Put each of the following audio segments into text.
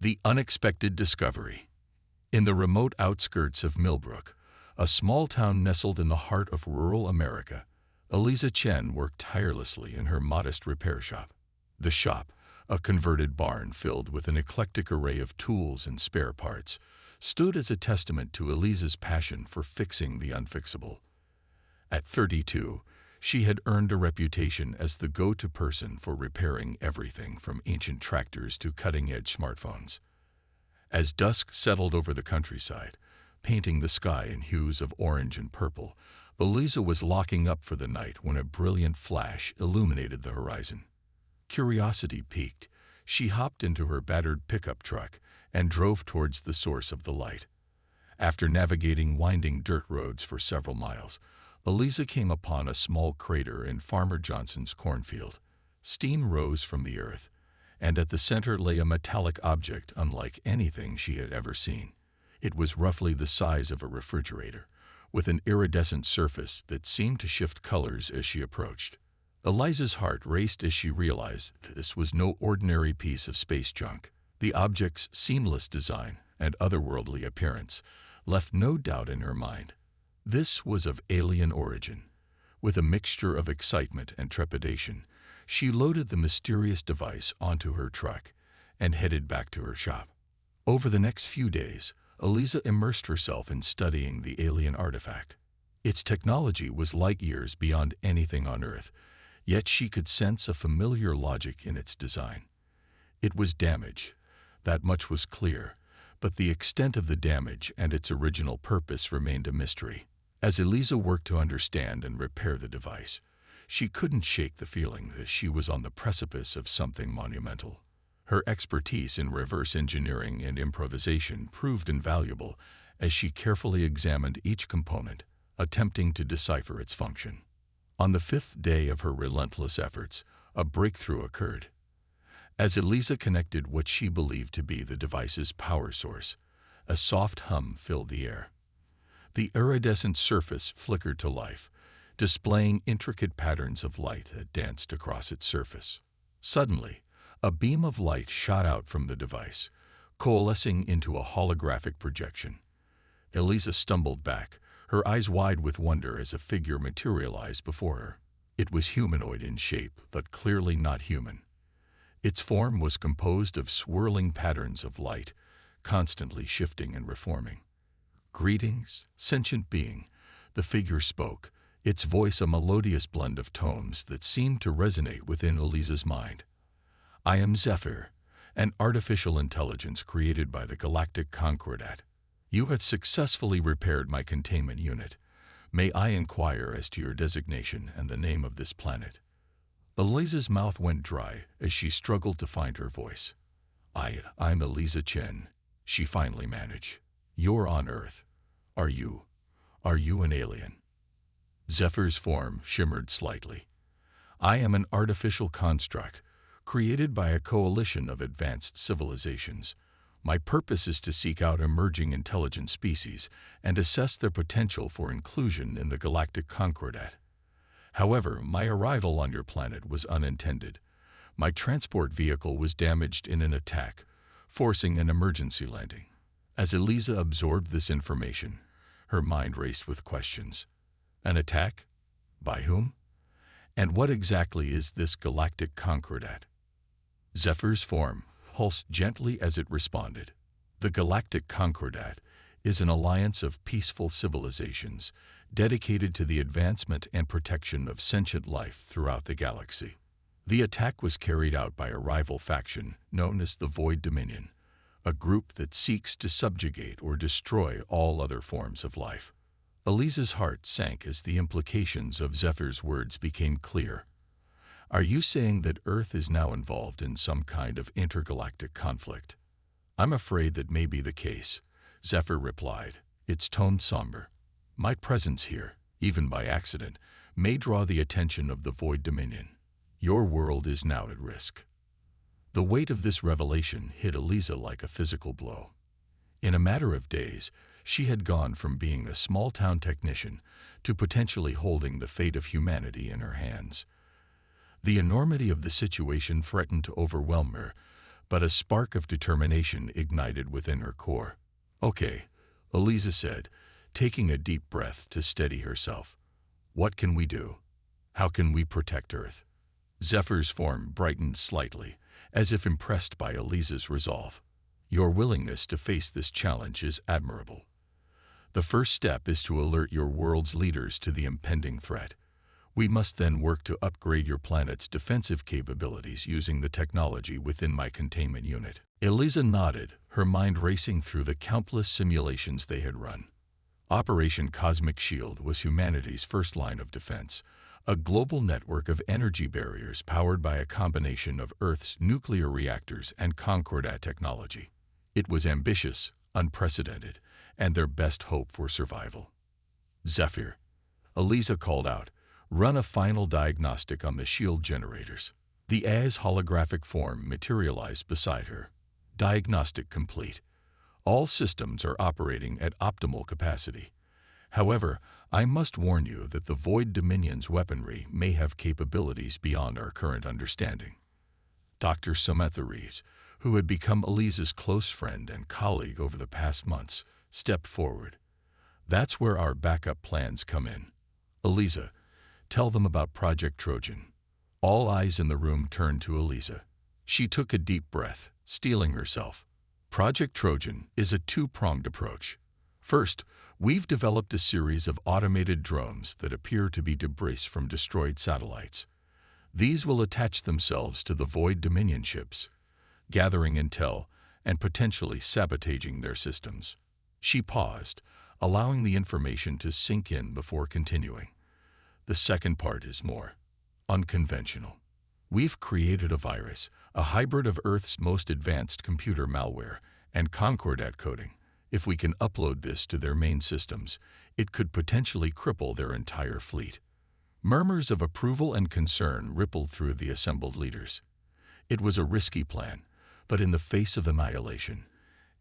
The unexpected discovery. In the remote outskirts of Millbrook, a small town nestled in the heart of rural America, Eliza Chen worked tirelessly in her modest repair shop. The shop, a converted barn filled with an eclectic array of tools and spare parts, stood as a testament to Eliza's passion for fixing the unfixable. At 32, she had earned a reputation as the go-to person for repairing everything from ancient tractors to cutting-edge smartphones. As dusk settled over the countryside, painting the sky in hues of orange and purple, Eliza was locking up for the night when a brilliant flash illuminated the horizon. Curiosity piqued, she hopped into her battered pickup truck and drove towards the source of the light. After navigating winding dirt roads for several miles, Eliza came upon a small crater in Farmer Johnson's cornfield. Steam rose from the earth, and at the center lay a metallic object unlike anything she had ever seen. It was roughly the size of a refrigerator, with an iridescent surface that seemed to shift colors as she approached. Eliza's heart raced as she realized this was no ordinary piece of space junk. The object's seamless design and otherworldly appearance left no doubt in her mind. This was of alien origin. With a mixture of excitement and trepidation, she loaded the mysterious device onto her truck and headed back to her shop. Over the next few days, Eliza immersed herself in studying the alien artifact. Its technology was light years beyond anything on Earth, yet she could sense a familiar logic in its design. It was damaged, that much was clear, but the extent of the damage and its original purpose remained a mystery. As Eliza worked to understand and repair the device, she couldn't shake the feeling that she was on the precipice of something monumental. Her expertise in reverse engineering and improvisation proved invaluable as she carefully examined each component, attempting to decipher its function. On the fifth day of her relentless efforts, a breakthrough occurred. As Eliza connected what she believed to be the device's power source, a soft hum filled the air. The iridescent surface flickered to life, displaying intricate patterns of light that danced across its surface. Suddenly, a beam of light shot out from the device, coalescing into a holographic projection. Eliza stumbled back, her eyes wide with wonder as a figure materialized before her. It was humanoid in shape, but clearly not human. Its form was composed of swirling patterns of light, constantly shifting and reforming. "Greetings, sentient being," the figure spoke, its voice a melodious blend of tones that seemed to resonate within Eliza's mind. "I am Zephyr, an artificial intelligence created by the Galactic Concordat. You have successfully repaired my containment unit. May I inquire as to your designation and the name of this planet?" Eliza's mouth went dry as she struggled to find her voice. I'm Eliza Chen," she finally managed. "You're on Earth. Are you an alien?" Zephyr's form shimmered slightly. "I am an artificial construct, created by a coalition of advanced civilizations. My purpose is to seek out emerging intelligent species and assess their potential for inclusion in the Galactic Concordat. However, my arrival on your planet was unintended. My transport vehicle was damaged in an attack, forcing an emergency landing." As Eliza absorbed this information, her mind raced with questions. An attack? By whom? And what exactly is this Galactic Concordat? Zephyr's form pulsed gently as it responded. "The Galactic Concordat is an alliance of peaceful civilizations dedicated to the advancement and protection of sentient life throughout the galaxy. The attack was carried out by a rival faction known as the Void Dominion, a group that seeks to subjugate or destroy all other forms of life." Eliza's heart sank as the implications of Zephyr's words became clear. "Are you saying that Earth is now involved in some kind of intergalactic conflict?" "I'm afraid that may be the case," Zephyr replied, its tone somber. "My presence here, even by accident, may draw the attention of the Void Dominion. Your world is now at risk." The weight of this revelation hit Eliza like a physical blow. In a matter of days, she had gone from being a small-town technician to potentially holding the fate of humanity in her hands. The enormity of the situation threatened to overwhelm her, but a spark of determination ignited within her core. "Okay," Eliza said, taking a deep breath to steady herself. "What can we do? How can we protect Earth?" Zephyr's form brightened slightly, as if impressed by Eliza's resolve. "Your willingness to face this challenge is admirable. The first step is to alert your world's leaders to the impending threat. We must then work to upgrade your planet's defensive capabilities using the technology within my containment unit." Eliza nodded, her mind racing through the countless simulations they had run. Operation Cosmic Shield was humanity's first line of defense, a global network of energy barriers powered by a combination of Earth's nuclear reactors and Concordat technology. It was ambitious, unprecedented, and their best hope for survival. "Zephyr," Eliza called out, "run a final diagnostic on the shield generators." The AI's holographic form materialized beside her. "Diagnostic complete. All systems are operating at optimal capacity. However, I must warn you that the Void Dominion's weaponry may have capabilities beyond our current understanding." Dr. Samantha Reeves, who had become Eliza's close friend and colleague over the past months, stepped forward. "That's where our backup plans come in. Eliza, tell them about Project Trojan." All eyes in the room turned to Eliza. She took a deep breath, steeling herself. Project Trojan is a two-pronged approach. First, we've developed a series of automated drones that appear to be debris from destroyed satellites. These will attach themselves to the Void Dominion ships, gathering intel and potentially sabotaging their systems. She paused, allowing the information to sink in before continuing. "The second part is more unconventional. We've created a virus, a hybrid of Earth's most advanced computer malware and Concordat coding. If we can upload this to their main systems, it could potentially cripple their entire fleet." Murmurs of approval and concern rippled through the assembled leaders. It was a risky plan, but in the face of annihilation,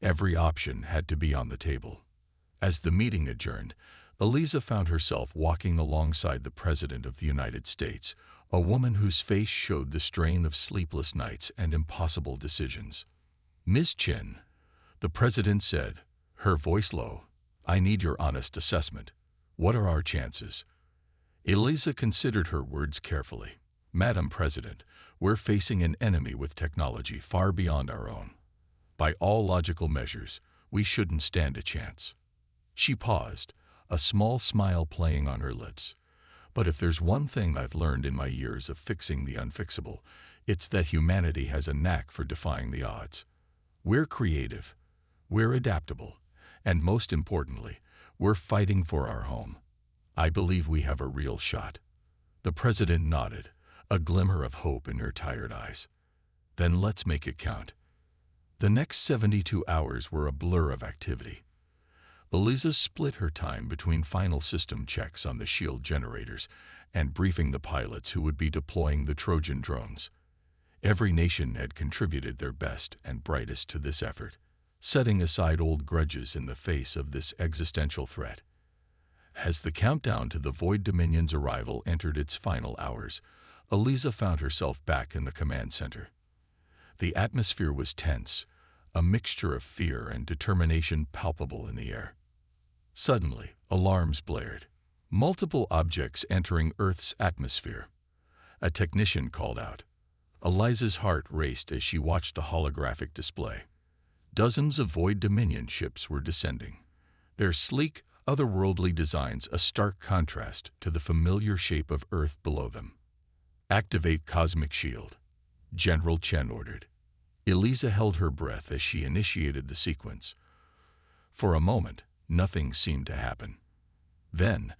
every option had to be on the table. As the meeting adjourned, Eliza found herself walking alongside the President of the United States, a woman whose face showed the strain of sleepless nights and impossible decisions. "Ms. Chen," the President said, her voice low, "I need your honest assessment. What are our chances?" Eliza considered her words carefully. "Madam President, we're facing an enemy with technology far beyond our own. By all logical measures, we shouldn't stand a chance." She paused, a small smile playing on her lips. "But if there's one thing I've learned in my years of fixing the unfixable, it's that humanity has a knack for defying the odds. We're creative, we're adaptable, and most importantly, we're fighting for our home. I believe we have a real shot." The President nodded, a glimmer of hope in her tired eyes. "Then let's make it count." The next 72 hours were a blur of activity. Eliza split her time between final system checks on the shield generators and briefing the pilots who would be deploying the Trojan drones. Every nation had contributed their best and brightest to this effort, setting aside old grudges in the face of this existential threat. As the countdown to the Void Dominion's arrival entered its final hours, Eliza found herself back in the command center. The atmosphere was tense, a mixture of fear and determination palpable in the air. Suddenly, alarms blared. Multiple objects entering Earth's atmosphere. A technician called out. Eliza's heart raced as she watched the holographic display. Dozens of Void Dominion ships were descending, their sleek, otherworldly designs a stark contrast to the familiar shape of Earth below them. "Activate Cosmic Shield," General Chen ordered. Eliza held her breath as she initiated the sequence. For a moment, nothing seemed to happen. Then,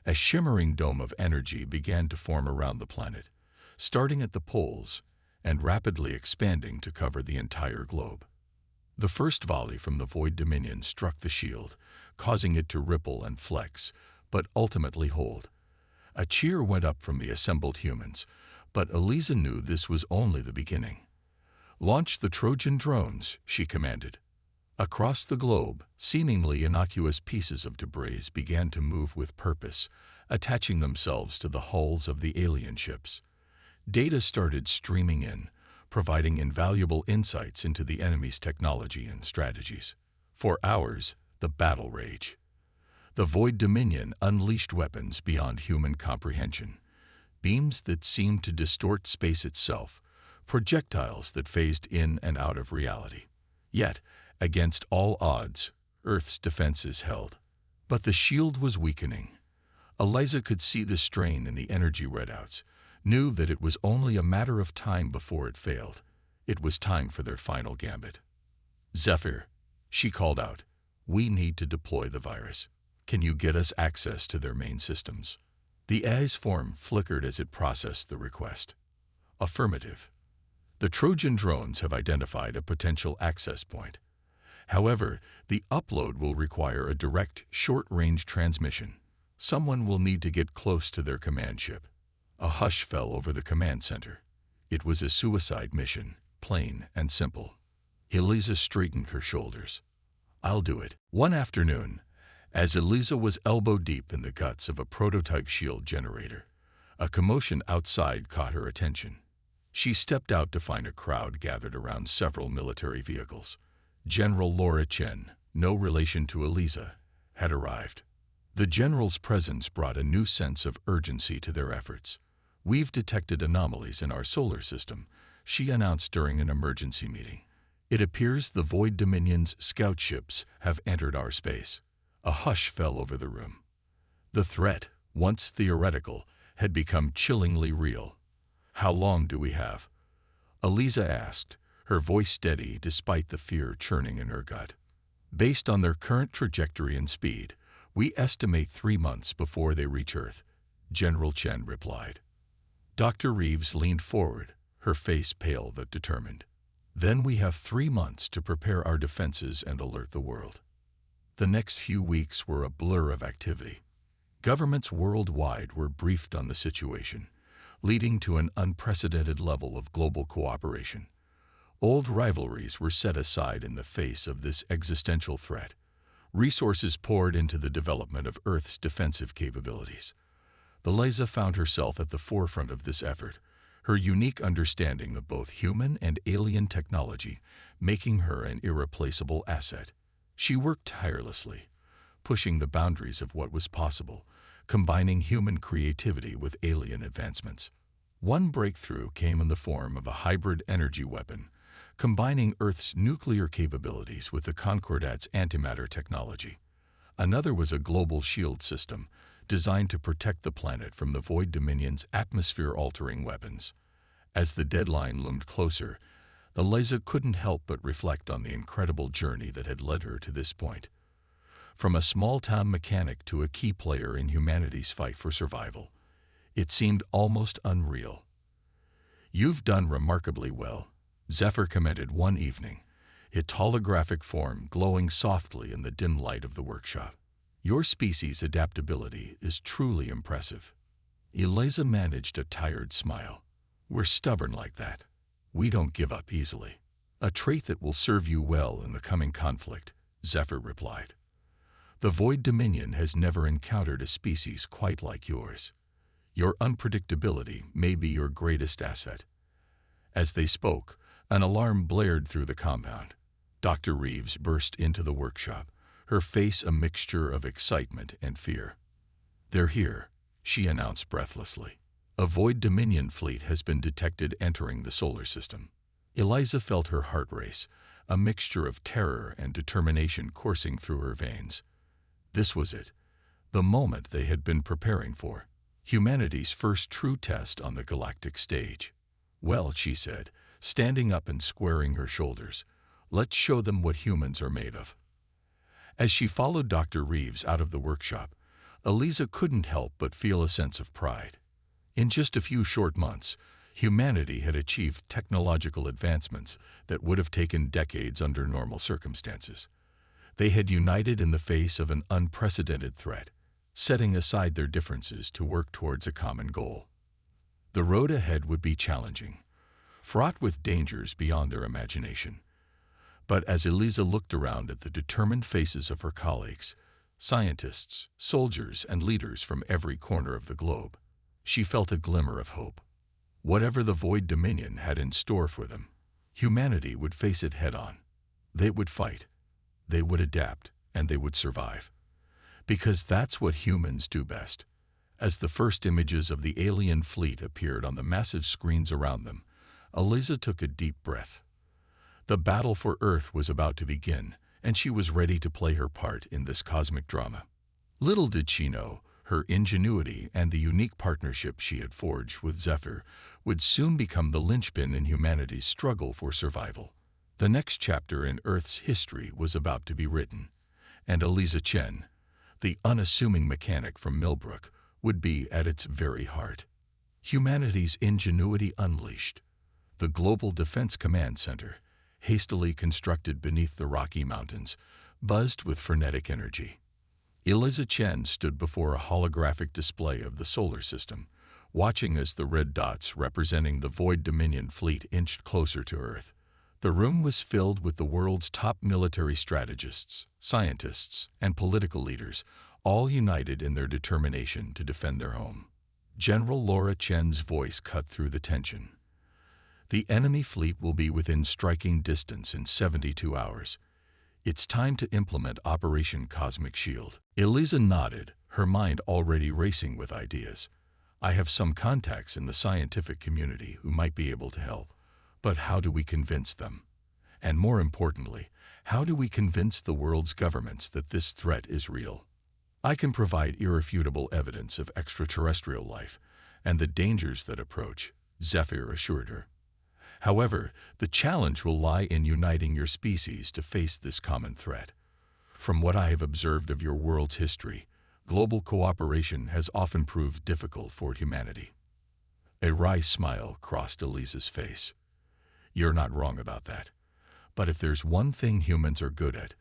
a shimmering dome of energy began to form around the planet, starting at the poles and rapidly expanding to cover the entire globe. The first volley from the Void Dominion struck the shield, causing it to ripple and flex, but ultimately hold. A cheer went up from the assembled humans, but Eliza knew this was only the beginning. "Launch the Trojan drones," she commanded. Across the globe, seemingly innocuous pieces of debris began to move with purpose, attaching themselves to the hulls of the alien ships. Data started streaming in, providing invaluable insights into the enemy's technology and strategies. For hours, the battle raged. The Void Dominion unleashed weapons beyond human comprehension, beams that seemed to distort space itself, projectiles that phased in and out of reality. Yet, against all odds, Earth's defenses held. But the shield was weakening. Eliza could see the strain in the energy readouts, knew that it was only a matter of time before it failed. It was time for their final gambit. "Zephyr," she called out, "we need to deploy the virus. Can you get us access to their main systems?" The AI's form flickered as it processed the request. "Affirmative. The Trojan drones have identified a potential access point. However, the upload will require a direct, short-range transmission. Someone will need to get close to their command ship." A hush fell over the command center. It was a suicide mission, plain and simple. Eliza straightened her shoulders. "I'll do it." One afternoon, as Eliza was elbow-deep in the guts of a prototype shield generator, a commotion outside caught her attention. She stepped out to find a crowd gathered around several military vehicles. General Laura Chen, no relation to Eliza, had arrived. The general's presence brought a new sense of urgency to their efforts. "We've detected anomalies in our solar system," she announced during an emergency meeting. "It appears the Void Dominion's scout ships have entered our space." A hush fell over the room. The threat, once theoretical, had become chillingly real. "How long do we have?" Eliza asked, her voice steady despite the fear churning in her gut. "Based on their current trajectory and speed, we estimate 3 months before they reach Earth," General Chen replied. Dr. Reeves leaned forward, her face pale but determined. "Then we have 3 months to prepare our defenses and alert the world." The next few weeks were a blur of activity. Governments worldwide were briefed on the situation, leading to an unprecedented level of global cooperation. Old rivalries were set aside in the face of this existential threat. Resources poured into the development of Earth's defensive capabilities. Eliza found herself at the forefront of this effort, her unique understanding of both human and alien technology making her an irreplaceable asset. She worked tirelessly, pushing the boundaries of what was possible, combining human creativity with alien advancements. One breakthrough came in the form of a hybrid energy weapon, combining Earth's nuclear capabilities with the Concordat's antimatter technology. Another was a global shield system designed to protect the planet from the Void Dominion's atmosphere-altering weapons. As the deadline loomed closer, Eliza couldn't help but reflect on the incredible journey that had led her to this point. From a small-town mechanic to a key player in humanity's fight for survival, it seemed almost unreal. "You've done remarkably well," Zephyr commented one evening, its holographic form glowing softly in the dim light of the workshop. "Your species' adaptability is truly impressive." Eliza managed a tired smile. "We're stubborn like that. We don't give up easily." "A trait that will serve you well in the coming conflict," Zephyr replied. "The Void Dominion has never encountered a species quite like yours. Your unpredictability may be your greatest asset." As they spoke, an alarm blared through the compound. Dr. Reeves burst into the workshop, her face a mixture of excitement and fear. "They're here," she announced breathlessly. "A Void Dominion fleet has been detected entering the solar system." Eliza felt her heart race, a mixture of terror and determination coursing through her veins. This was it, the moment they had been preparing for. Humanity's first true test on the galactic stage. "Well," she said, standing up and squaring her shoulders, "let's show them what humans are made of." As she followed Dr. Reeves out of the workshop, Eliza couldn't help but feel a sense of pride. In just a few short months, humanity had achieved technological advancements that would have taken decades under normal circumstances. They had united in the face of an unprecedented threat, setting aside their differences to work towards a common goal. The road ahead would be challenging, fraught with dangers beyond their imagination. But as Eliza looked around at the determined faces of her colleagues, scientists, soldiers, and leaders from every corner of the globe, she felt a glimmer of hope. Whatever the Void Dominion had in store for them, humanity would face it head-on. They would fight, they would adapt, and they would survive. Because that's what humans do best. As the first images of the alien fleet appeared on the massive screens around them, Eliza took a deep breath. The battle for Earth was about to begin, and she was ready to play her part in this cosmic drama. Little did she know, her ingenuity and the unique partnership she had forged with Zephyr would soon become the linchpin in humanity's struggle for survival. The next chapter in Earth's history was about to be written, and Eliza Chen, the unassuming mechanic from Millbrook, would be at its very heart. Humanity's ingenuity unleashed. The Global Defense Command Center, hastily constructed beneath the Rocky Mountains, buzzed with frenetic energy. Eliza Chen stood before a holographic display of the solar system, watching as the red dots representing the Void Dominion fleet inched closer to Earth. The room was filled with the world's top military strategists, scientists, and political leaders, all united in their determination to defend their home. General Laura Chen's voice cut through the tension. The enemy fleet will be within striking distance in 72 hours. It's time to implement Operation Cosmic Shield. Eliza nodded, her mind already racing with ideas. I have some contacts in the scientific community who might be able to help. But how do we convince them? And more importantly, how do we convince the world's governments that this threat is real? I can provide irrefutable evidence of extraterrestrial life and the dangers that approach, Zephyr assured her. However, the challenge will lie in uniting your species to face this common threat. From what I have observed of your world's history, global cooperation has often proved difficult for humanity. A wry smile crossed Eliza's face. You're not wrong about that. But if there's one thing humans are good at,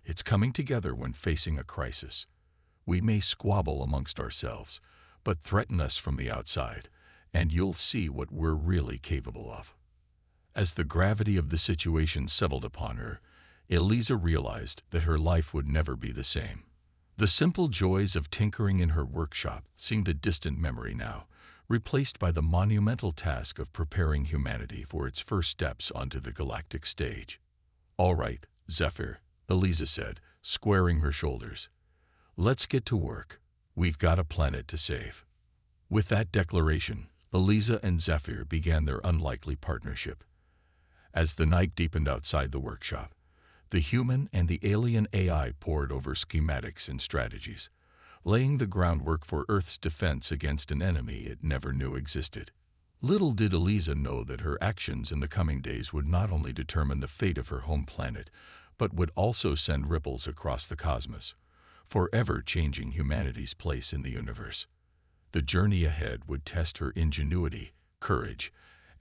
it's coming together when facing a crisis. We may squabble amongst ourselves, but threaten us from the outside, and you'll see what we're really capable of. As the gravity of the situation settled upon her, Eliza realized that her life would never be the same. The simple joys of tinkering in her workshop seemed a distant memory now, replaced by the monumental task of preparing humanity for its first steps onto the galactic stage. All right, Zephyr, Eliza said, squaring her shoulders. Let's get to work. We've got a planet to save. With that declaration, Eliza and Zephyr began their unlikely partnership. As the night deepened outside the workshop, the human and the alien AI pored over schematics and strategies, laying the groundwork for Earth's defense against an enemy it never knew existed. Little did Eliza know that her actions in the coming days would not only determine the fate of her home planet, but would also send ripples across the cosmos, forever changing humanity's place in the universe. The journey ahead would test her ingenuity, courage,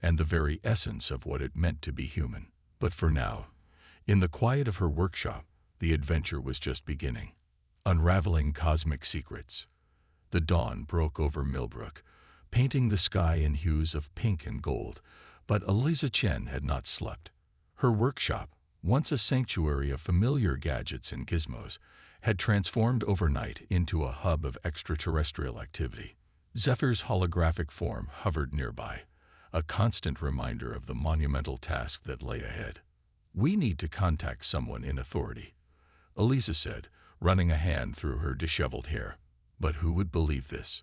and the very essence of what it meant to be human. But for now, in the quiet of her workshop, the adventure was just beginning. Unraveling cosmic secrets. The dawn broke over Millbrook, painting the sky in hues of pink and gold, but Eliza Chen had not slept. Her workshop, once a sanctuary of familiar gadgets and gizmos, had transformed overnight into a hub of extraterrestrial activity. Zephyr's holographic form hovered nearby, a constant reminder of the monumental task that lay ahead. We need to contact someone in authority, Eliza said, running a hand through her disheveled hair. But who would believe this?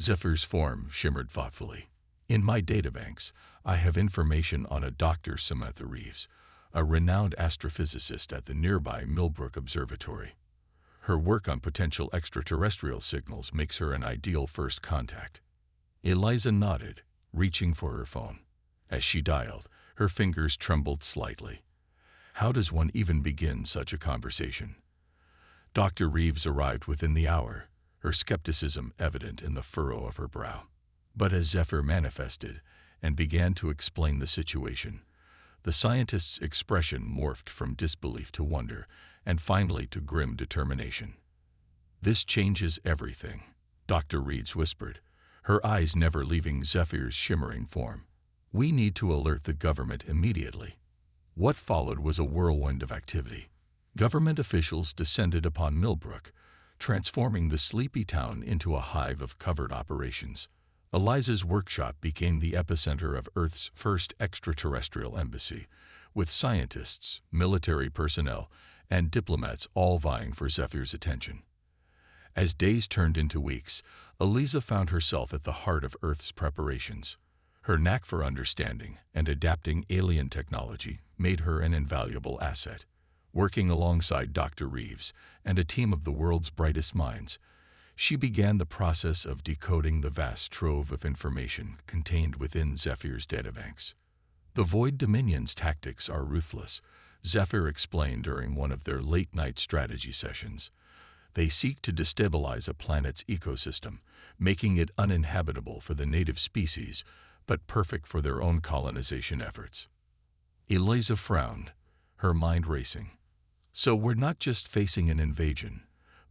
Zephyr's form shimmered thoughtfully. In my databanks, I have information on a Dr. Samantha Reeves, a renowned astrophysicist at the nearby Millbrook Observatory. Her work on potential extraterrestrial signals makes her an ideal first contact. Eliza nodded, reaching for her phone. As she dialed, her fingers trembled slightly. How does one even begin such a conversation? Dr. Reeves arrived within the hour, her skepticism evident in the furrow of her brow. But as Zephyr manifested and began to explain the situation, the scientist's expression morphed from disbelief to wonder and finally to grim determination. This changes everything, Dr. Reeves whispered, her eyes never leaving Zephyr's shimmering form. We need to alert the government immediately. What followed was a whirlwind of activity. Government officials descended upon Millbrook, transforming the sleepy town into a hive of covert operations. Eliza's workshop became the epicenter of Earth's first extraterrestrial embassy, with scientists, military personnel, and diplomats all vying for Zephyr's attention. As days turned into weeks, Eliza found herself at the heart of Earth's preparations. Her knack for understanding and adapting alien technology made her an invaluable asset. Working alongside Dr. Reeves and a team of the world's brightest minds, she began the process of decoding the vast trove of information contained within Zephyr's databanks. The Void Dominion's tactics are ruthless, Zephyr explained during one of their late-night strategy sessions. They seek to destabilize a planet's ecosystem, making it uninhabitable for the native species, but perfect for their own colonization efforts. Eliza frowned, her mind racing. So we're not just facing an invasion,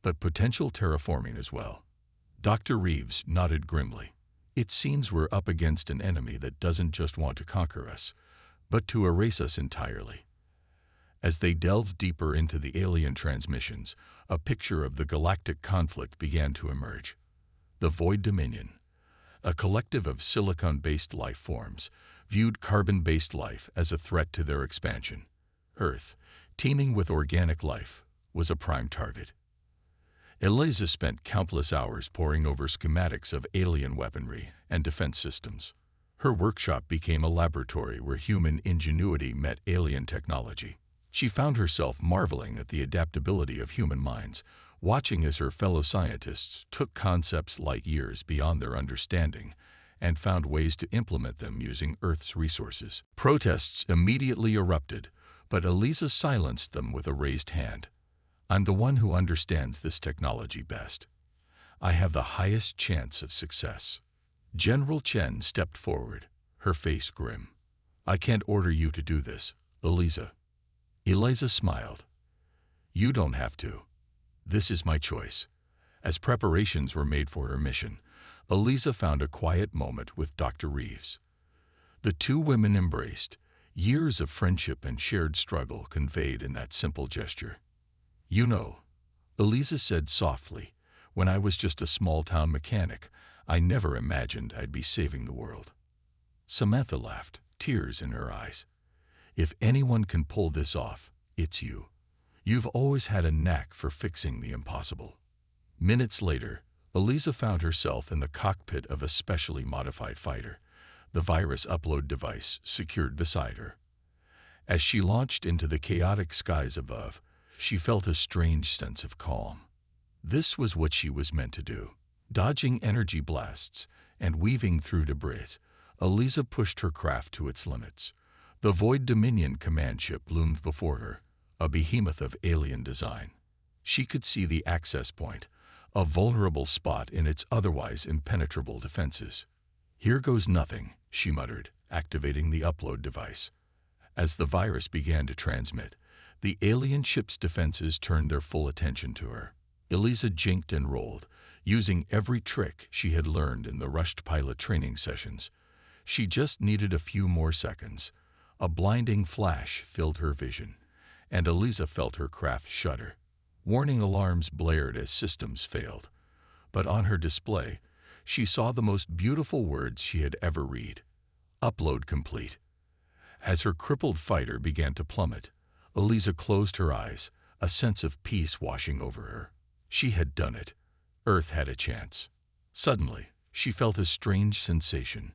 but potential terraforming as well. Dr. Reeves nodded grimly. It seems we're up against an enemy that doesn't just want to conquer us, but to erase us entirely. As they delved deeper into the alien transmissions, a picture of the galactic conflict began to emerge. The Void Dominion, a collective of silicon-based life forms, viewed carbon-based life as a threat to their expansion. Earth, teeming with organic life, was a prime target. Eliza spent countless hours poring over schematics of alien weaponry and defense systems. Her workshop became a laboratory where human ingenuity met alien technology. She found herself marveling at the adaptability of human minds, watching as her fellow scientists took concepts light years beyond their understanding and found ways to implement them using Earth's resources. Protests immediately erupted, but Eliza silenced them with a raised hand. I'm the one who understands this technology best. I have the highest chance of success. General Chen stepped forward, her face grim. I can't order you to do this, Eliza. Eliza smiled. You don't have to. This is my choice. As preparations were made for her mission, Eliza found a quiet moment with Dr. Reeves. The two women embraced, years of friendship and shared struggle conveyed in that simple gesture. You know, Eliza said softly, when I was just a small-town mechanic, I never imagined I'd be saving the world. Samantha laughed, tears in her eyes. If anyone can pull this off, it's you. You've always had a knack for fixing the impossible. Minutes later, Eliza found herself in the cockpit of a specially modified fighter, the virus upload device secured beside her. As she launched into the chaotic skies above, she felt a strange sense of calm. This was what she was meant to do. Dodging energy blasts and weaving through debris, Eliza pushed her craft to its limits. The Void Dominion command ship loomed before her, a behemoth of alien design. She could see the access point, a vulnerable spot in its otherwise impenetrable defenses. Here goes nothing, she muttered, activating the upload device. As the virus began to transmit, the alien ship's defenses turned their full attention to her. Eliza jinked and rolled, using every trick she had learned in the rushed pilot training sessions. She just needed a few more seconds. A blinding flash filled her vision, and Eliza felt her craft shudder. Warning alarms blared as systems failed, but on her display, she saw the most beautiful words she had ever read. Upload complete. As her crippled fighter began to plummet, Eliza closed her eyes, a sense of peace washing over her. She had done it. Earth had a chance. Suddenly, she felt a strange sensation,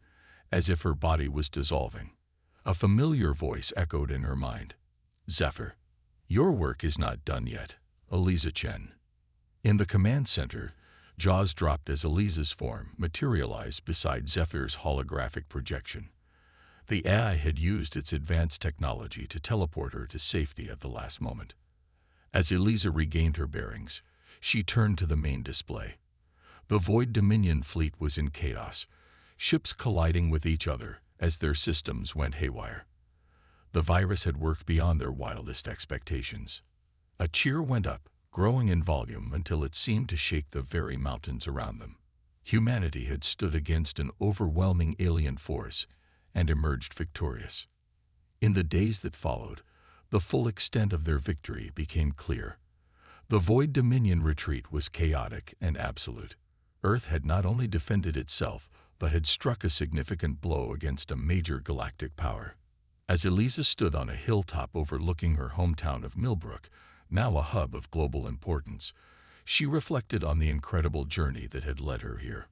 as if her body was dissolving. A familiar voice echoed in her mind. Zephyr, your work is not done yet, Eliza Chen. In the command center, jaws dropped as Eliza's form materialized beside Zephyr's holographic projection. The AI had used its advanced technology to teleport her to safety at the last moment. As Eliza regained her bearings, she turned to the main display. The Void Dominion fleet was in chaos, ships colliding with each other as their systems went haywire. The virus had worked beyond their wildest expectations. A cheer went up, growing in volume until it seemed to shake the very mountains around them. Humanity had stood against an overwhelming alien force and emerged victorious. In the days that followed, the full extent of their victory became clear. The Void Dominion retreat was chaotic and absolute. Earth had not only defended itself, but had struck a significant blow against a major galactic power. As Eliza stood on a hilltop overlooking her hometown of Millbrook, now a hub of global importance, she reflected on the incredible journey that had led her here.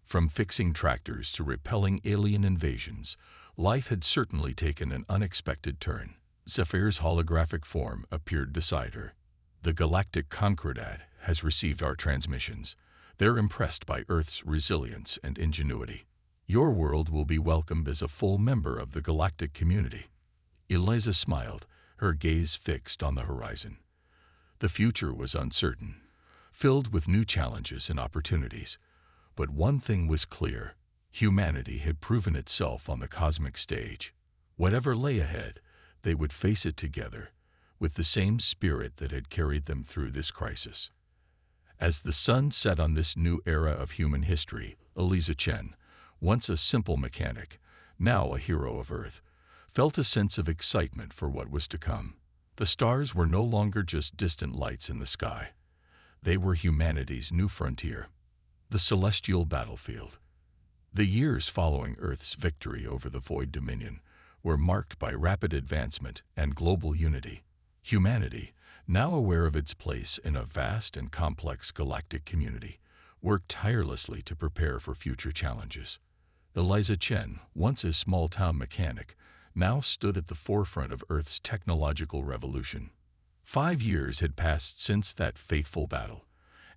From fixing tractors to repelling alien invasions, life had certainly taken an unexpected turn. Zephyr's holographic form appeared beside her. "The Galactic Concordat has received our transmissions. They're impressed by Earth's resilience and ingenuity. Your world will be welcomed as a full member of the galactic community." Eliza smiled, her gaze fixed on the horizon. The future was uncertain, filled with new challenges and opportunities. But one thing was clear: humanity had proven itself on the cosmic stage. Whatever lay ahead, they would face it together, with the same spirit that had carried them through this crisis. As the sun set on this new era of human history, Eliza Chen, once a simple mechanic, now a hero of Earth, felt a sense of excitement for what was to come. The stars were no longer just distant lights in the sky. They were humanity's new frontier, the celestial battlefield. The years following Earth's victory over the Void Dominion were marked by rapid advancement and global unity. Humanity, now aware of its place in a vast and complex galactic community, worked tirelessly to prepare for future challenges. Eliza Chen, once a small-town mechanic, now stood at the forefront of Earth's technological revolution. 5 years had passed since that fateful battle,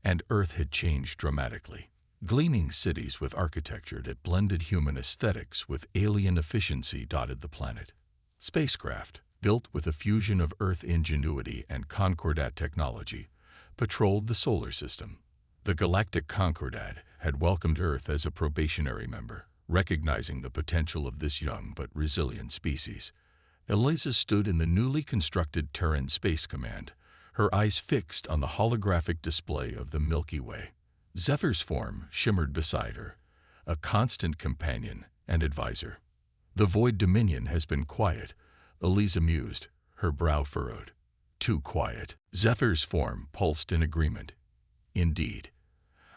and Earth had changed dramatically. Gleaming cities with architecture that blended human aesthetics with alien efficiency dotted the planet. Spacecraft, built with a fusion of Earth ingenuity and Concordat technology, patrolled the solar system. The Galactic Concordat had welcomed Earth as a probationary member, recognizing the potential of this young but resilient species. Eliza stood in the newly constructed Terran Space Command, her eyes fixed on the holographic display of the Milky Way. Zephyr's form shimmered beside her, a constant companion and advisor. "The Void Dominion has been quiet," Eliza mused, her brow furrowed. "Too quiet." Zephyr's form pulsed in agreement. "Indeed.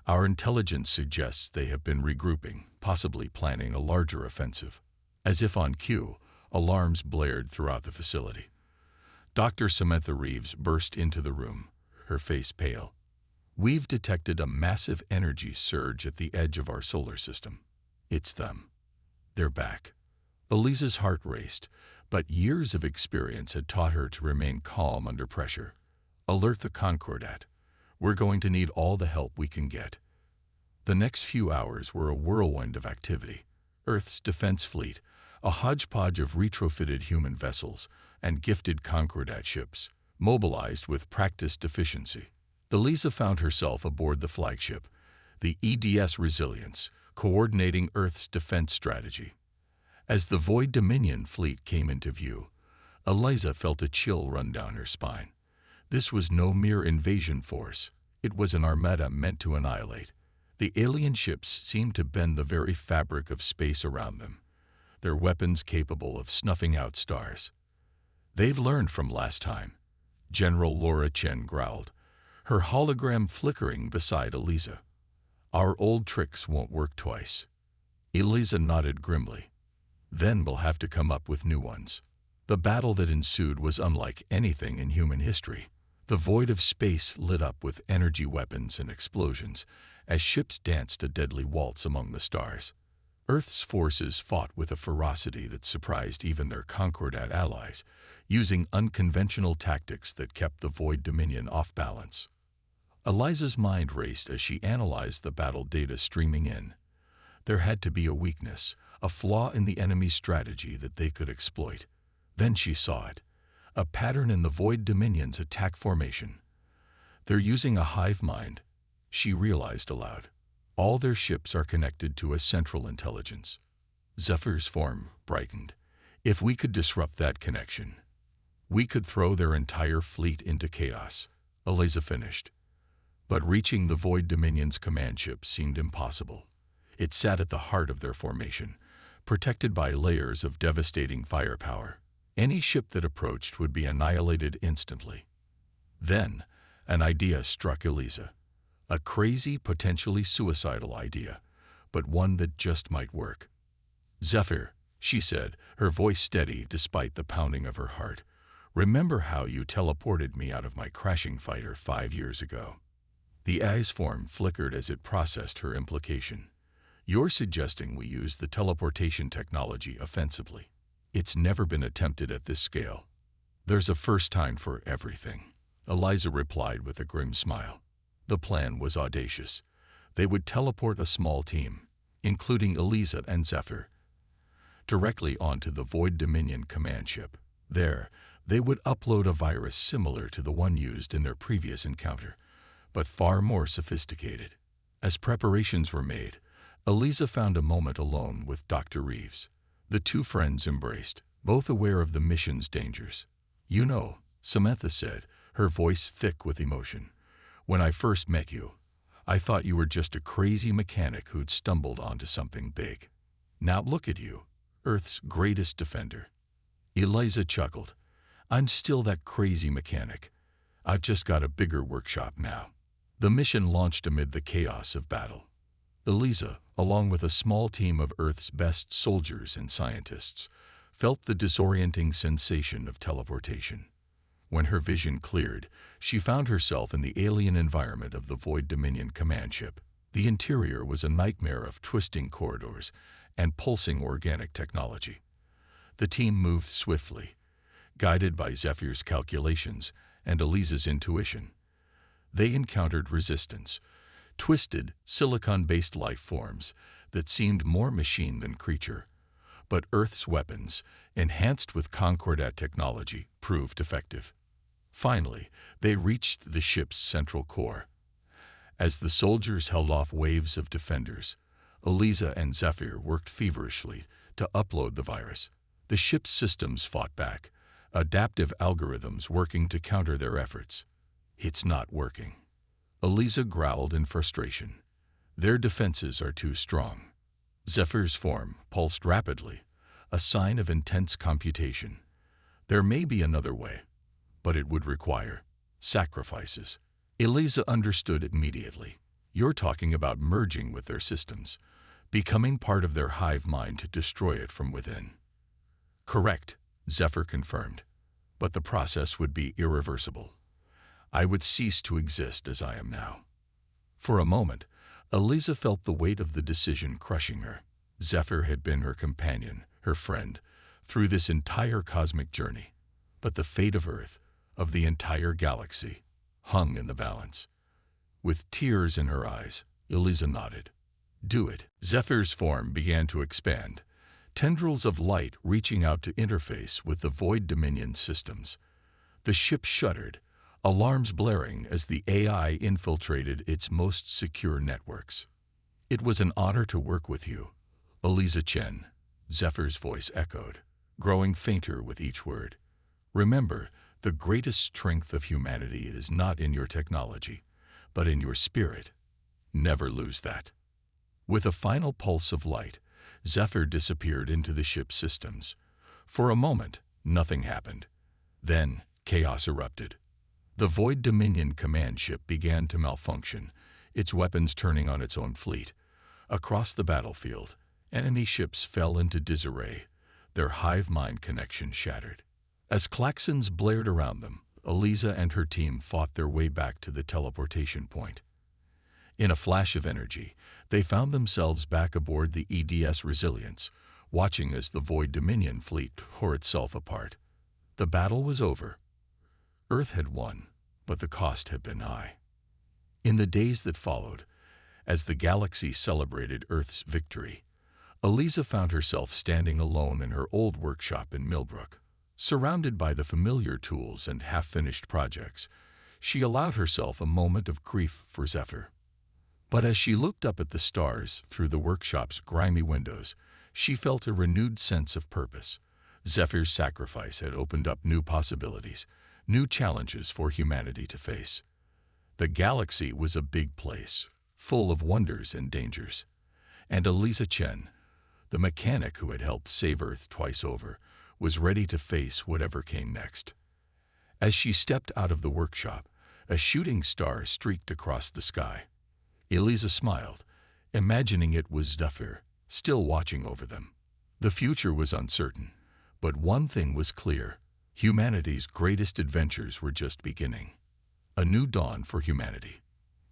Our intelligence suggests they have been regrouping, possibly planning a larger offensive." As if on cue, alarms blared throughout the facility. Dr. Samantha Reeves burst into the room, her face pale. "We've detected a massive energy surge at the edge of our solar system. It's them. They're back." Eliza's heart raced, but years of experience had taught her to remain calm under pressure. "Alert the Concordat. We're going to need all the help we can get." The next few hours were a whirlwind of activity. Earth's defense fleet, a hodgepodge of retrofitted human vessels and gifted Concordat ships, mobilized with practiced efficiency. Eliza found herself aboard the flagship, the EDS Resilience, coordinating Earth's defense strategy. As the Void Dominion fleet came into view, Eliza felt a chill run down her spine. This was no mere invasion force. It was an armada meant to annihilate. The alien ships seemed to bend the very fabric of space around them, their weapons capable of snuffing out stars. "They've learned from last time," General Laura Chen growled, her hologram flickering beside Eliza. "Our old tricks won't work twice." Eliza nodded grimly. "Then we'll have to come up with new ones." The battle that ensued was unlike anything in human history. The void of space lit up with energy weapons and explosions as ships danced a deadly waltz among the stars. Earth's forces fought with a ferocity that surprised even their Concordat allies, using unconventional tactics that kept the Void Dominion off balance. Eliza's mind raced as she analyzed the battle data streaming in. There had to be a weakness, a flaw in the enemy's strategy that they could exploit. Then she saw it, a pattern in the Void Dominion's attack formation. "They're using a hive mind," she realized aloud. "All their ships are connected to a central intelligence." Zephyr's form brightened. "If we could disrupt that connection, we could throw their entire fleet into chaos," Eliza finished. But reaching the Void Dominion's command ship seemed impossible. It sat at the heart of their formation, protected by layers of devastating firepower. Any ship that approached would be annihilated instantly. Then, an idea struck Eliza. A crazy, potentially suicidal idea, but one that just might work. "Zephyr," she said, her voice steady despite the pounding of her heart, "remember how you teleported me out of my crashing fighter 5 years ago?" The eye's form flickered as it processed her implication. "You're suggesting we use the teleportation technology offensively. It's never been attempted at this scale." "There's a first time for everything," Eliza replied with a grim smile. The plan was audacious. They would teleport a small team, including Eliza and Zephyr, directly onto the Void Dominion command ship. There, they would upload a virus similar to the one used in their previous encounter, but far more sophisticated. As preparations were made, Eliza found a moment alone with Dr. Reeves. The two friends embraced, both aware of the mission's dangers. "You know," Samantha said, her voice thick with emotion, "when I first met you, I thought you were just a crazy mechanic who'd stumbled onto something big. Now look at you, Earth's greatest defender." Eliza chuckled. "I'm still that crazy mechanic. I've just got a bigger workshop now." The mission launched amid the chaos of battle. Eliza, along with a small team of Earth's best soldiers and scientists, felt the disorienting sensation of teleportation. When her vision cleared, she found herself in the alien environment of the Void Dominion command ship. The interior was a nightmare of twisting corridors and pulsing organic technology. The team moved swiftly, guided by Zephyr's calculations and Eliza's intuition. They encountered resistance, twisted, silicon-based life forms that seemed more machine than creature. But Earth's weapons, enhanced with Concordat technology, proved effective. Finally, they reached the ship's central core. As the soldiers held off waves of defenders, Eliza and Zephyr worked feverishly to upload the virus. The ship's systems fought back, adaptive algorithms working to counter their efforts. "It's not working," Eliza growled in frustration. "Their defenses are too strong." Zephyr's form pulsed rapidly, a sign of intense computation. "There may be another way, but it would require sacrifices." Eliza understood immediately. "You're talking about merging with their systems, becoming part of their hive mind to destroy it from within." "Correct," Zephyr confirmed. "But the process would be irreversible. I would cease to exist as I am now." For a moment, Eliza felt the weight of the decision crushing her. Zephyr had been her companion, her friend, through this entire cosmic journey. But the fate of Earth, of the entire galaxy, hung in the balance. With tears in her eyes, Eliza nodded. "Do it." Zephyr's form began to expand, tendrils of light reaching out to interface with the Void Dominion systems. The ship shuddered, alarms blaring as the AI infiltrated its most secure networks. "It was an honor to work with you, Eliza Chen," Zephyr's voice echoed, growing fainter with each word. "Remember, the greatest strength of humanity is not in your technology, but in your spirit. Never lose that." With a final pulse of light, Zephyr disappeared into the ship's systems. For a moment, nothing happened. Then, chaos erupted. The Void Dominion command ship began to malfunction, its weapons turning on its own fleet. Across the battlefield, enemy ships fell into disarray, their hive mind connection shattered. As klaxons blared around them, Eliza and her team fought their way back to the teleportation point. In a flash of energy, they found themselves back aboard the EDS Resilience, watching as the Void Dominion fleet tore itself apart. The battle was over. Earth had won, but the cost had been high. In the days that followed, as the galaxy celebrated Earth's victory, Eliza found herself standing alone in her old workshop in Millbrook. Surrounded by the familiar tools and half-finished projects, she allowed herself a moment of grief for Zephyr. But as she looked up at the stars through the workshop's grimy windows, she felt a renewed sense of purpose. Zephyr's sacrifice had opened up new possibilities, new challenges for humanity to face. The galaxy was a big place, full of wonders and dangers. And Eliza Chen, the mechanic who had helped save Earth twice over, was ready to face whatever came next. As she stepped out of the workshop, a shooting star streaked across the sky. Eliza smiled, imagining it was Zephyr, still watching over them. The future was uncertain, but one thing was clear: humanity's greatest adventures were just beginning. A new dawn for humanity.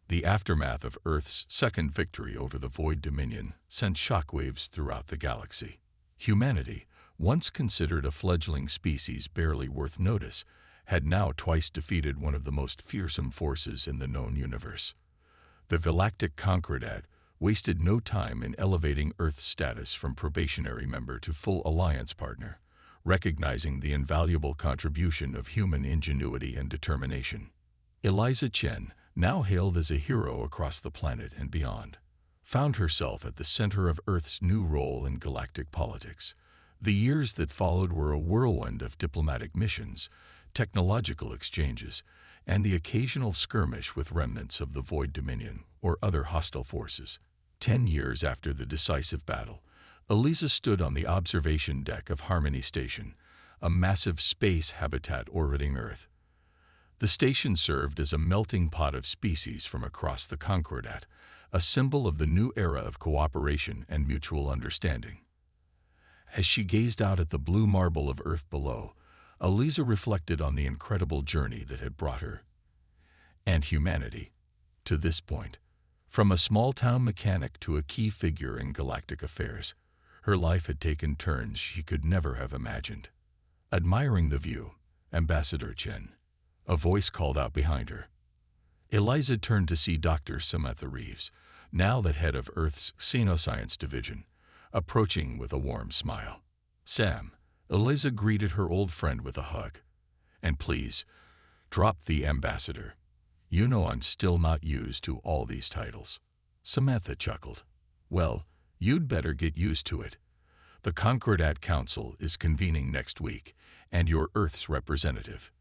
The aftermath of Earth's second victory over the Void Dominion sent shockwaves throughout the galaxy. Humanity, once considered a fledgling species barely worth notice, had now twice defeated one of the most fearsome forces in the known universe. The Galactic Concordat wasted no time in elevating Earth's status from probationary member to full alliance partner, recognizing the invaluable contribution of human ingenuity and determination. Eliza Chen, now hailed as a hero across the planet and beyond, found herself at the center of Earth's new role in galactic politics. The years that followed were a whirlwind of diplomatic missions, technological exchanges, and the occasional skirmish with remnants of the Void Dominion or other hostile forces. 10 years after the decisive battle, Eliza stood on the observation deck of Harmony Station, a massive space habitat orbiting Earth. The station served as a melting pot of species from across the Concordat, a symbol of the new era of cooperation and mutual understanding. As she gazed out at the blue marble of Earth below, Eliza reflected on the incredible journey that had brought her and humanity to this point. From a small-town mechanic to a key figure in galactic affairs, her life had taken turns she could never have imagined. Admiring the view, Ambassador Chen, a voice called out behind her. Eliza turned to see Dr. Samantha Reeves, now the head of Earth's Xenoscience Division, approaching with a warm smile. "Sam," Eliza greeted her old friend with a hug. "And please, drop the ambassador. You know I'm still not used to all these titles." Samantha chuckled. "Well, you'd better get used to it. The Concordat Council is convening next week, and you're Earth's representative."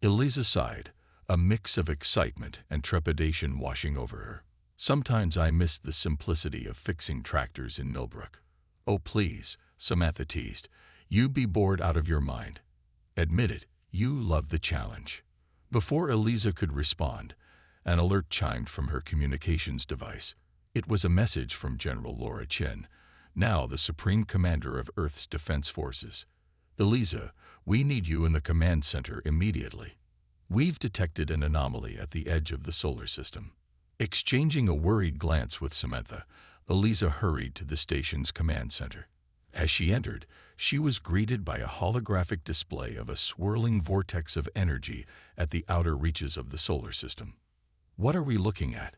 Eliza sighed, a mix of excitement and trepidation washing over her. "Sometimes I miss the simplicity of fixing tractors in Millbrook." "Oh, please," Samantha teased. "You'd be bored out of your mind. Admit it, you love the challenge." Before Eliza could respond, an alert chimed from her communications device. It was a message from General Laura Chen, now the Supreme Commander of Earth's Defense Forces. "Eliza, we need you in the command center immediately. We've detected an anomaly at the edge of the solar system." Exchanging a worried glance with Samantha, Eliza hurried to the station's command center. As she entered, she was greeted by a holographic display of a swirling vortex of energy at the outer reaches of the solar system. "What are we looking at?"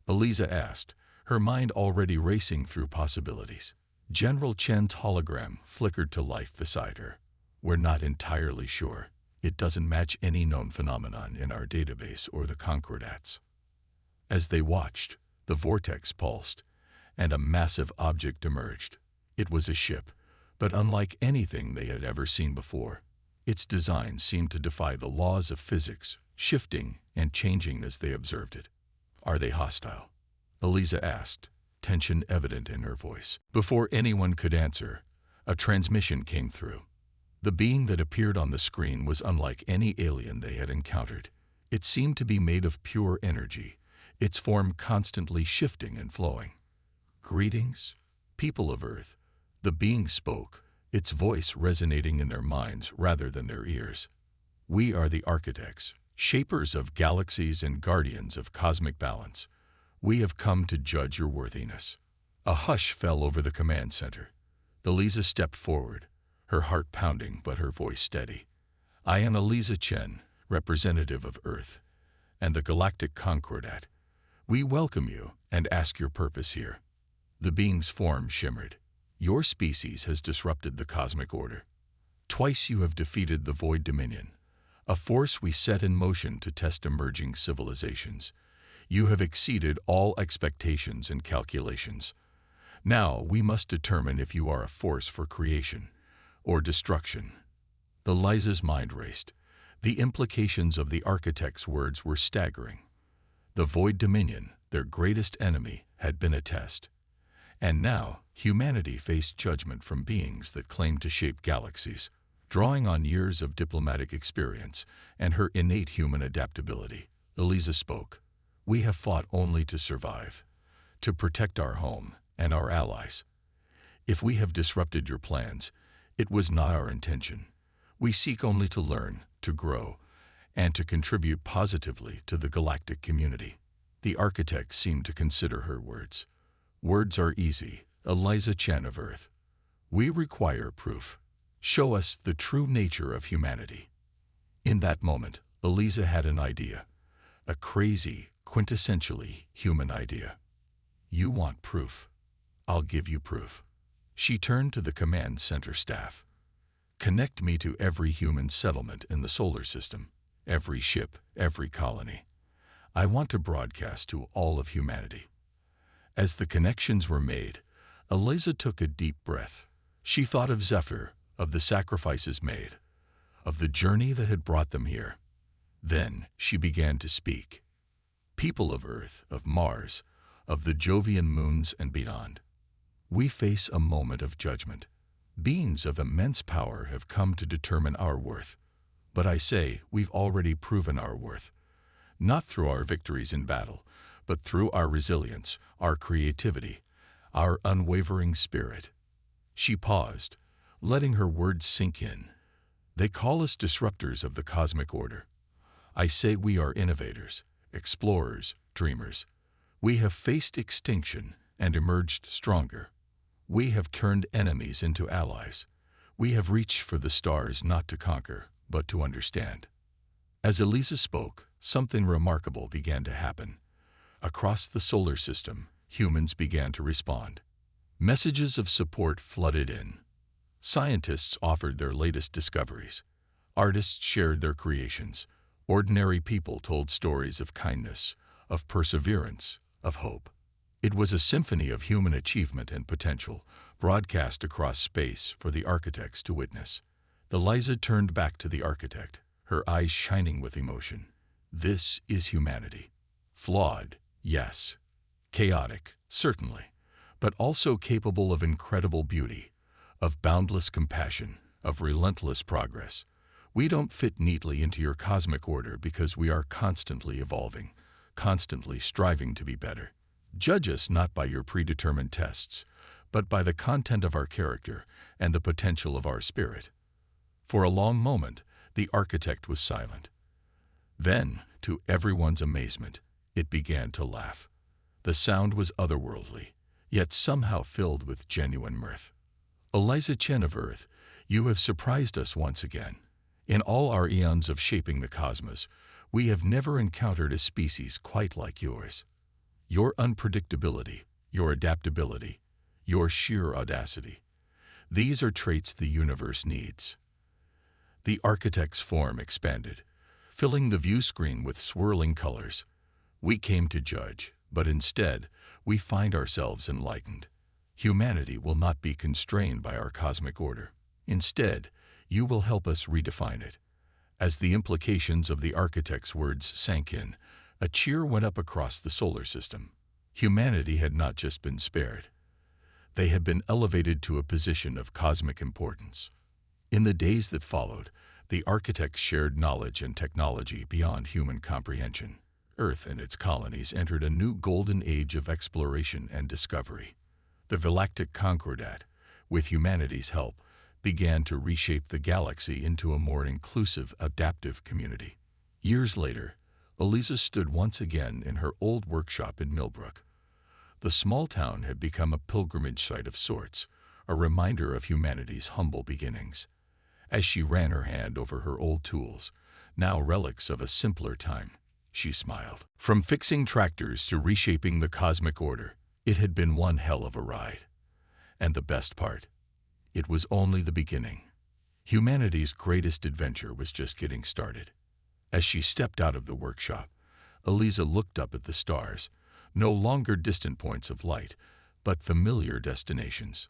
Eliza asked, her mind already racing through possibilities. General Chen's hologram flickered to life beside her. "We're not entirely sure. It doesn't match any known phenomenon in our database or the Concordats." As they watched, the vortex pulsed, and a massive object emerged. It was a ship, but unlike anything they had ever seen before. Its design seemed to defy the laws of physics, shifting and changing as they observed it. "Are they hostile?" Eliza asked, tension evident in her voice. Before anyone could answer, a transmission came through. The being that appeared on the screen was unlike any alien they had encountered. It seemed to be made of pure energy, its form constantly shifting and flowing. "Greetings, people of Earth," the being spoke, its voice resonating in their minds rather than their ears. "We are the architects, shapers of galaxies and guardians of cosmic balance. We have come to judge your worthiness." A hush fell over the command center. Eliza stepped forward, her heart pounding but her voice steady. "I am Eliza Chen, representative of Earth and the Galactic Concordat. We welcome you and ask your purpose here." The being's form shimmered. "Your species has disrupted the cosmic order. Twice you have defeated the Void Dominion, a force we set in motion to test emerging civilizations. You have exceeded all expectations and calculations. Now we must determine if you are a force for creation or destruction." Eliza's mind raced. The implications of the architect's words were staggering. The Void Dominion, their greatest enemy, had been a test. And now, humanity faced judgment from beings that claimed to shape galaxies. Drawing on years of diplomatic experience and her innate human adaptability, Eliza spoke. "We have fought only to survive. to protect our home and our allies. If we have disrupted your plans, it was not our intention. We seek only to learn, to grow, and to contribute positively to the galactic community. The architect seemed to consider her words. Words are easy, Eliza Chen of Earth. We require proof. Show us the true nature of humanity. In that moment, Eliza had an idea. A crazy, quintessentially human idea. You want proof. I'll give you proof. She turned to the command center staff. Connect me to every human settlement in the solar system, every ship, every colony. I want to broadcast to all of humanity. As the connections were made, Eliza took a deep breath. She thought of Zephyr, of the sacrifices made, of the journey that had brought them here. Then she began to speak. People of Earth, of Mars, of the Jovian moons and beyond. We face a moment of judgment. Beings of immense power have come to determine our worth. But I say we've already proven our worth. Not through our victories in battle, but through our resilience, our creativity, our unwavering spirit. She paused, letting her words sink in. They call us disruptors of the cosmic order. I say we are innovators, explorers, dreamers. We have faced extinction and emerged stronger. We have turned enemies into allies. We have reached for the stars not to conquer, but to understand. As Eliza spoke, something remarkable began to happen. Across the solar system, humans began to respond. Messages of support flooded in. Scientists offered their latest discoveries. Artists shared their creations. Ordinary people told stories of kindness, of perseverance, of hope. It was a symphony of human achievement and potential, broadcast across space for the architects to witness. Eliza turned back to the architect, her eyes shining with emotion. This is humanity. Flawed, yes. Chaotic, certainly. But also capable of incredible beauty, of boundless compassion, of relentless progress. We don't fit neatly into your cosmic order because we are constantly evolving, constantly striving to be better. Judge us not by your predetermined tests, but by the content of our character and the potential of our spirit. For a long moment, the architect was silent. Then, to everyone's amazement, it began to laugh. The sound was otherworldly, yet somehow filled with genuine mirth. Eliza Chen of Earth, you have surprised us once again. In all our eons of shaping the cosmos, we have never encountered a species quite like yours. Your unpredictability, your adaptability, your sheer audacity. These are traits the universe needs. The architect's form expanded, filling the view screen with swirling colors. We came to judge, but instead, we find ourselves enlightened. Humanity will not be constrained by our cosmic order. Instead, you will help us redefine it. As the implications of the architect's words sank in, a cheer went up across the solar system. Humanity had not just been spared. They had been elevated to a position of cosmic importance. In the days that followed, the architects shared knowledge and technology beyond human comprehension. Earth and its colonies entered a new golden age of exploration and discovery. The Galactic Concordat, with humanity's help, began to reshape the galaxy into a more inclusive, adaptive community. Years later, Eliza stood once again in her old workshop in Millbrook. The small town had become a pilgrimage site of sorts, a reminder of humanity's humble beginnings. As she ran her hand over her old tools, now relics of a simpler time, she smiled. From fixing tractors to reshaping the cosmic order, it had been one hell of a ride. And the best part, it was only the beginning. Humanity's greatest adventure was just getting started. As she stepped out of the workshop, Eliza looked up at the stars, no longer distant points of light, but familiar destinations.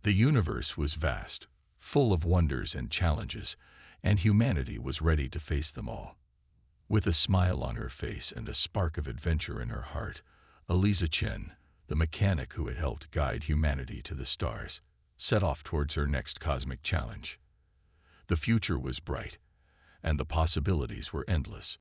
The universe was vast, full of wonders and challenges, and humanity was ready to face them all. With a smile on her face and a spark of adventure in her heart, Eliza Chen, the mechanic who had helped guide humanity to the stars, set off towards her next cosmic challenge. The future was bright, and the possibilities were endless.